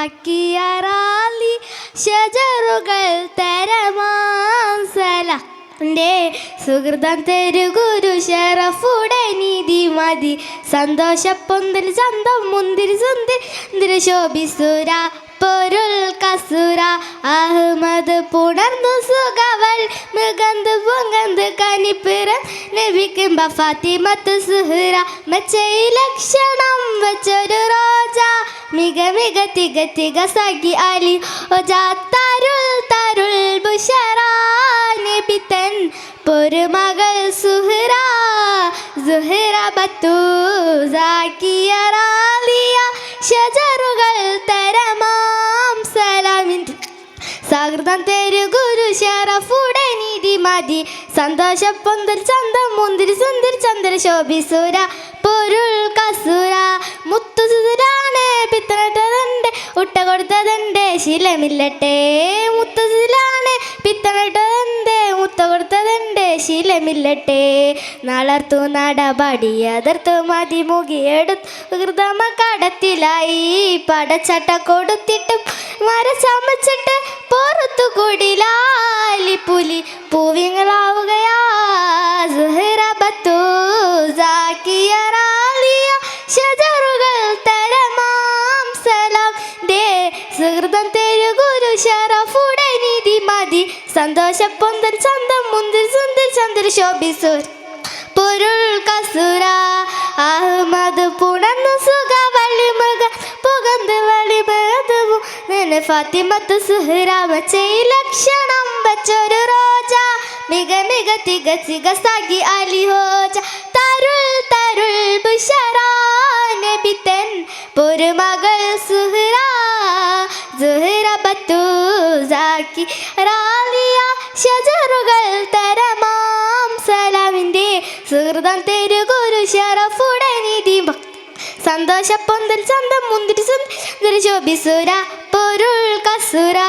സാക്കിയറാലി ഷജറുകൾ തരമാസല സുഹൃതം തെരുഗുരു ഷറഫുടെ നീതി മതി സന്തോഷപ്പൊന്തൽ ചന്തം മുന്തിരി സുന്ദരി ശോഭിസുര പൊരുൾ കസുര അഹമ്മദ് പുണർന്നു സുഖവൾ മൃഗന്ത് പൊങ്ങന്ത് കനിപ്പിറ നബിക്കുമ്പ ഫാത്തിമത്ത് സുഹ്റ മെച്ചയി ലക്ഷണം വെച്ചൊരു റോജ മിക മിക തിക തിക സഖി അലി ഒജാ തരുൾ തരുൾ ബുഷറ നബിതൻ പൊരുമകൾ സുഹ്റ സുഹ്റ ബത്തു സാക്കിയ റാലിയ ഷജറുകൾ തരമാം സലാമിൻ സഹൃദം തെരു ഗുരു ഷറഫുടെ നീതി മതി സന്തോഷപ്പൊന്തൽ ചന്തം മുന്തിരി സുന്ദരി ചന്ദ്ര ശോഭിസുര പൊരുൾ കസുര മുത്തുസുരാണ് പിത്തനട്ടതുണ്ട് ഉട്ട കൊടുത്തതുണ്ട് ശീലമില്ലട്ടെ മുത്തുസുരാണ് പിത്തനട്ടതുണ്ട് മുത്ത കൊടുത്തതുണ്ട് ശീലമില്ലട്ടെ നളർത്തു നടപടി അതിർത്തു മതി മുകിയെടുത്തു ഹൃദമ കടത്തിലായി പടച്ചട്ട കൊടുത്തിട്ടും മര ചമച്ചിട്ട് പുറത്തു കൂടിലാലി പുലി പൂവിങ്ങളാവുകയാ സുഹ്റ ബത്തു സാക്കിയ റാലിയ ഷജറുകൾ തരമാം സലാം ദേ സുഹൃതം തെരു ഗുരു ഷറഫുടെ നീതി മതി സന്തോഷപ്പൊന്തൽ ചന്തം മുന്തിരി സുന്ദരി ചന്ദ്ര ശോഭിസുർ പൊരുൾ കസുര അഹമ്മദ് പുണർന്നു സുഖ വള്ളിമൃഗ പുകന്ത് വള്ളിമൃഗവും നിന്നെ ഫാത്തിമത്ത് സുഹ്റ മെച്ചയി ലക്ഷണം വെച്ചൊരു റോജ മിക മിക തിക തിക സഖി അലി ഹോജ തരുൾ തരുൾ ബുഷറ നബിതൻ പൊരുമകൾ സുഹ്റ സുഹ്റ ബത്തു സാക്കി റാലിയ ഷജറുകൾ തരമാം സലാമിൻ്റെ സുഹൃതം തെരു ഗുരു ഷറഫുടെ നീതി സന്തോഷപ്പൊന്തൽ ചന്തം മുന്തിരി സുന്ദരി ശോഭിസുര പൊരുൾ കസുര